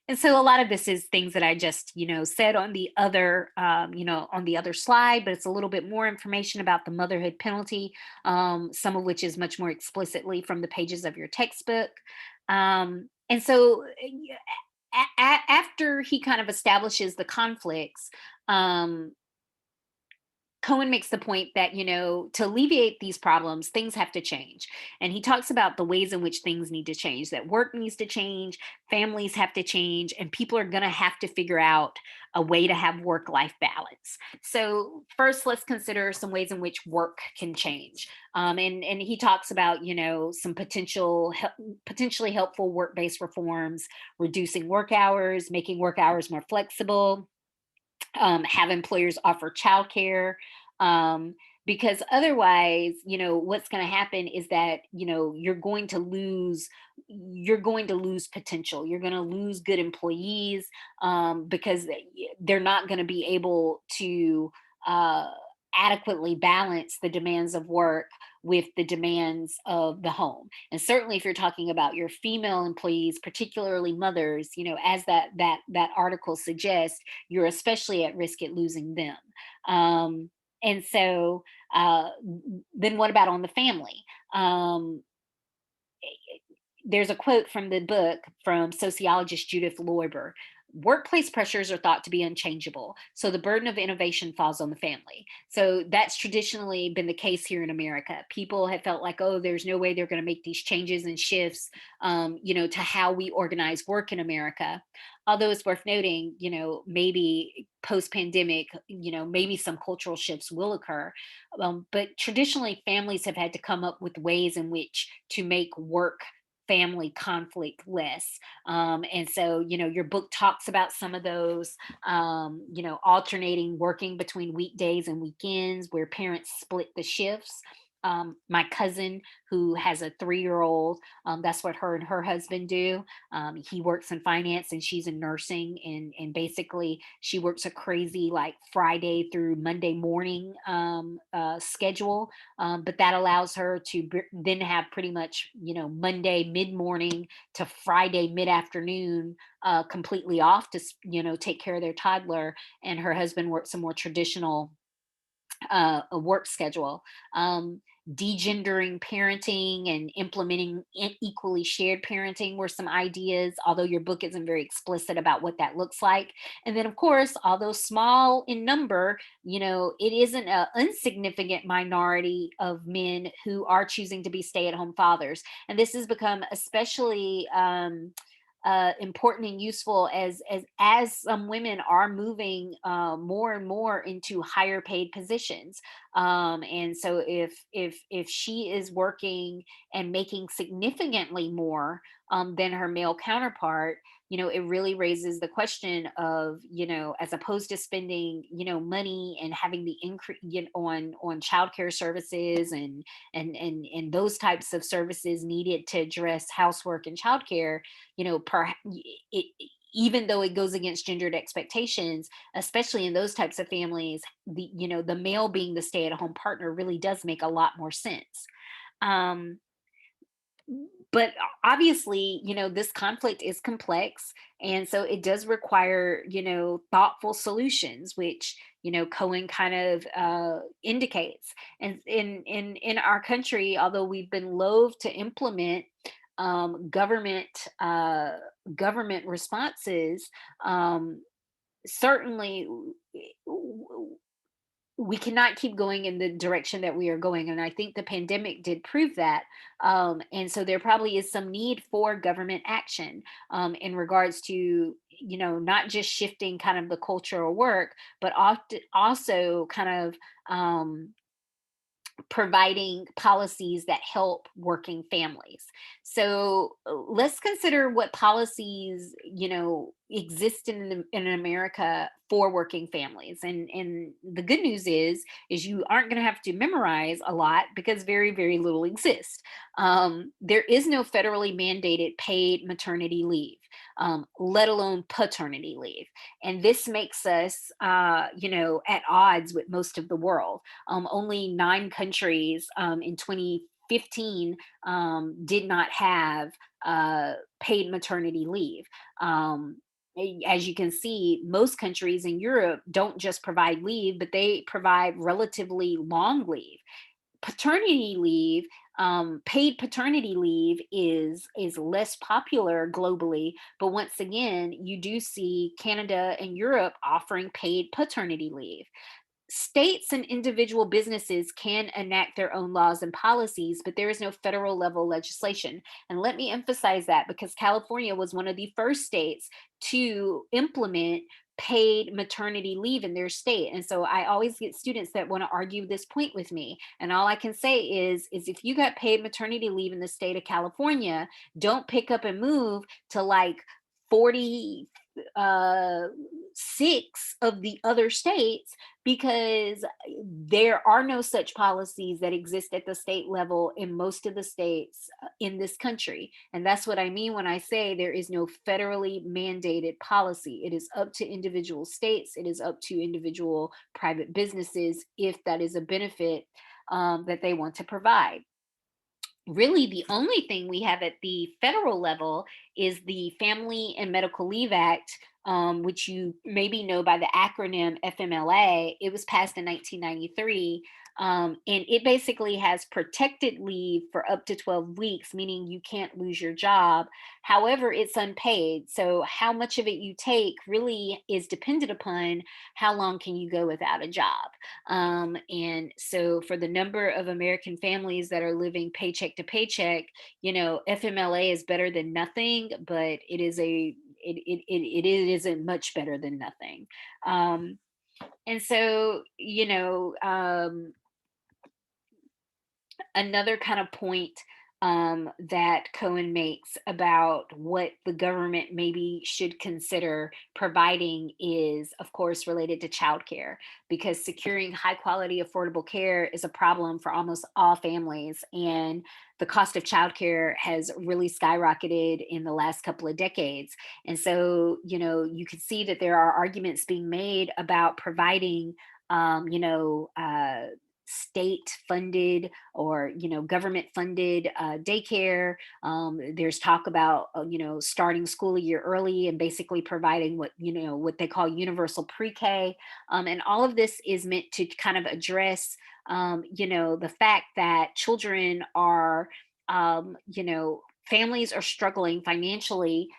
And so a lot of this is things that I just, said on the other, on the other slide, but it's a little bit more information about the motherhood penalty, some of which is much more explicitly from the pages of your textbook. And so after he kind of establishes the conflicts, um, Cohen makes the point that, to alleviate these problems, things have to change. And he talks about the ways in which things need to change, that work needs to change, families have to change, and people are going to have to figure out a way to have work life balance. So, first, let's consider some ways in which work can change. And he talks about, some potentially helpful work based reforms: reducing work hours, making work hours more flexible, have employers offer childcare, um, because otherwise, what's going to happen is that, you're going to lose potential, you're going to lose good employees, because they're not going to be able to uh, adequately balance the demands of work with the demands of the home. And certainly if you're talking about your female employees, particularly mothers, as that article suggests, you're especially at risk at losing them. And so, then what about on the family? Um, there's a quote from the book from sociologist Judith Loiber. Workplace pressures are thought to be unchangeable, so the burden of innovation falls on the family. So that's traditionally been the case here in America. People have felt like, oh, there's no way they're going to make these changes and shifts, to how we organize work in America. Although it's worth noting, maybe post pandemic, maybe some cultural shifts will occur. But traditionally, families have had to come up with ways in which to make work family conflict less. And so, your book talks about some of those, alternating working between weekdays and weekends where parents split the shifts. My cousin, who has a 3-year old, that's what her and her husband do. He works in finance and she's in nursing, and basically she works a crazy like Friday through Monday morning schedule, but that allows her to then have pretty much Monday mid morning to Friday mid afternoon completely off to take care of their toddler, and her husband works a more traditional a work schedule. Degendering parenting and implementing equally shared parenting were some ideas, although your book isn't very explicit about what that looks like. And then, of course, although small in number, it isn't an insignificant minority of men who are choosing to be stay at home fathers. And this has become especially important and useful as some women are moving more and more into higher paid positions. And so if she is working and making significantly more than her male counterpart, it really raises the question of, as opposed to spending money and having the increase on childcare services and those types of services needed to address housework and childcare, it, even though it goes against gendered expectations, especially in those types of families, the male being the stay-at-home partner really does make a lot more sense. Um, but obviously, this conflict is complex, and so it does require, thoughtful solutions, which Cohen kind of indicates. And in our country, although we've been loath to implement um, government uh, government responses, um, certainly we cannot keep going in the direction that we are going. And I think the pandemic did prove that. And so there probably is some need for government action in regards to, not just shifting kind of the culture of work, but also kind of providing policies that help working families. So let's consider what policies exist in America for working families. And the good news is you aren't going to have to memorize a lot because very little exists. There is no federally mandated paid maternity leave, let alone paternity leave, and this makes us at odds with most of the world. Only 9 countries in 2015 did not have paid maternity leave. As you can see, most countries in Europe don't just provide leave, but they provide relatively long leave. Paternity leave, paid paternity leave is less popular globally, but once again, you do see Canada and Europe offering paid paternity leave. States and individual businesses can enact their own laws and policies, but there is no federal level legislation. And let me emphasize that because California was one of the first states to implement paid maternity leave in their state. And so I always get students that want to argue this point with me. And all I can say is if you got paid maternity leave in the state of California, don't pick up and move to like 40 uh 6 of the other states, because there are no such policies that exist at the state level in most of the states in this country. And that's what I mean when I say there is no federally mandated policy. It is up to individual states, it is up to individual private businesses if that is a benefit that they want to provide. Really, the only thing we have at the federal level is the Family and Medical Leave Act, which you maybe know by the acronym FMLA. It was passed in 1993. And it basically has protected leave for up to 12 weeks, meaning you can't lose your job. However, it's unpaid. So, how much of it you take really is dependent upon how long can you go without a job. And so, for the number of American families that are living paycheck to paycheck, FMLA is better than nothing, but it isn't much better than nothing. Um, and so, another kind of point that Cohen makes about what the government maybe should consider providing is, of course, related to childcare, because securing high quality, affordable care is a problem for almost all families. And the cost of childcare has really skyrocketed in the last couple of decades. And so, you can see that there are arguments being made about providing, state funded or government funded daycare. There's talk about starting school a year early and basically providing what they call universal pre-K, and all of this is meant to kind of address the fact that children are families are struggling financially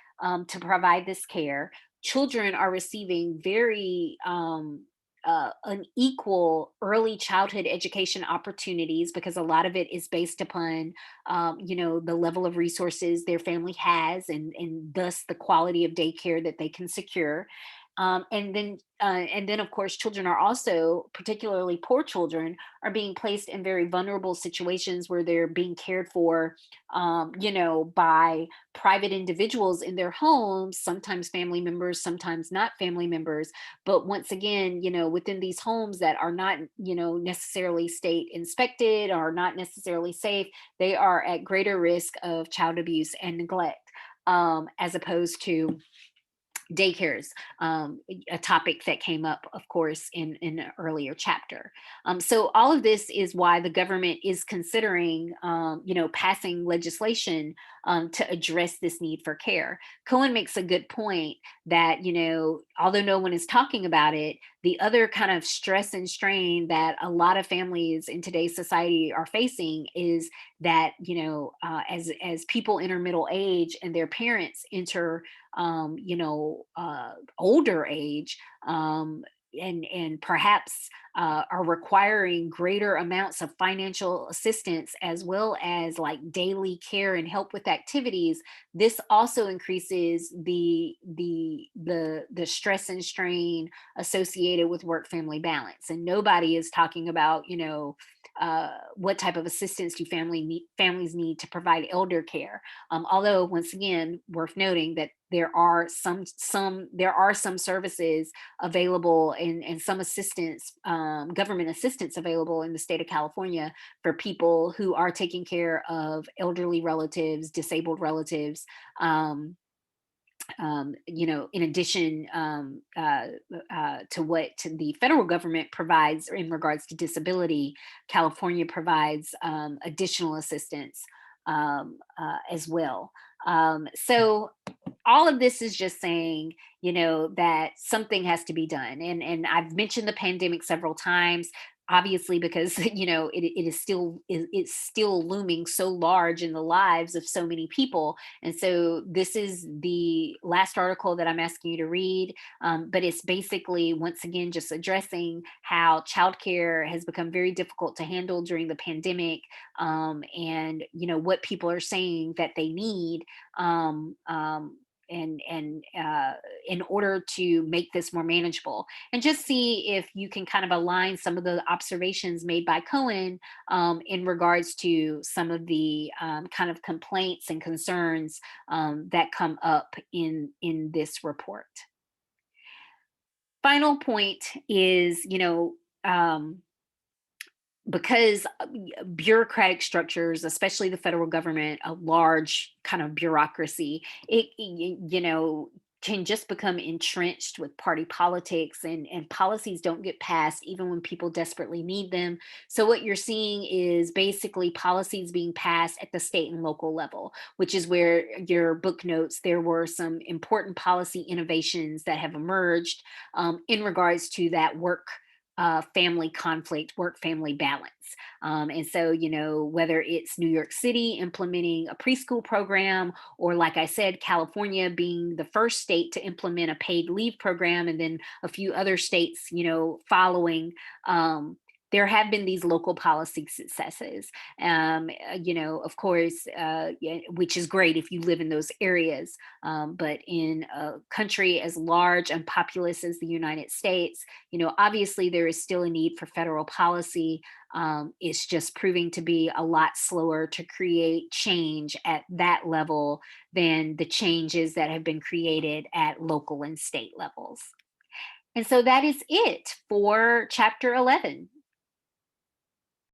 to provide this care. Children are receiving very unequal early childhood education opportunities because a lot of it is based upon, the level of resources their family has, and thus the quality of daycare that they can secure. And then, of course, children are also, particularly poor children, are being placed in very vulnerable situations where they're being cared for, by private individuals in their homes, sometimes family members, sometimes not family members. But once again, within these homes that are not, necessarily state inspected or not necessarily safe, they are at greater risk of child abuse and neglect, as opposed to daycares, a topic that came up, of course, in an earlier chapter. So all of this is why the government is considering, passing legislation to address this need for care. Cohen makes a good point that, although no one is talking about it, the other kind of stress and strain that a lot of families in today's society are facing is that, as people enter middle age and their parents enter older age, and perhaps are requiring greater amounts of financial assistance as well as like daily care and help with activities. This also increases the stress and strain associated with work family balance. And nobody is talking about what type of assistance do families need to provide elder care. Although, once again, worth noting that there are some services available, and some assistance, government assistance available in the state of California for people who are taking care of elderly relatives, disabled relatives. In addition, to what the federal government provides in regards to disability, California provides additional assistance as well. So all of this is just saying, that something has to be done. And I've mentioned the pandemic several times, obviously, because it's still looming so large in the lives of so many people. And so this is the last article that I'm asking you to read. But it's basically, once again, just addressing how childcare has become very difficult to handle during the pandemic, and what people are saying that they need, and in order to make this more manageable, and just see if you can kind of align some of the observations made by Cohen, in regards to some of the kind of complaints and concerns that come up in this report. Final point is, because bureaucratic structures, especially the federal government, a large kind of bureaucracy, it can just become entrenched with party politics, and policies don't get passed even when people desperately need them. So what you're seeing is basically policies being passed at the state and local level, which is where your book notes there were some important policy innovations that have emerged, in regards to that family conflict, work family balance. And so, whether it's New York City implementing a preschool program, or like I said, California being the first state to implement a paid leave program, and then a few other states, following. There have been these local policy successes, of course, yeah, which is great if you live in those areas. But in a country as large and populous as the United States, obviously there is still a need for federal policy, is just proving to be a lot slower to create change at that level than the changes that have been created at local and state levels. And so that is it for chapter 11.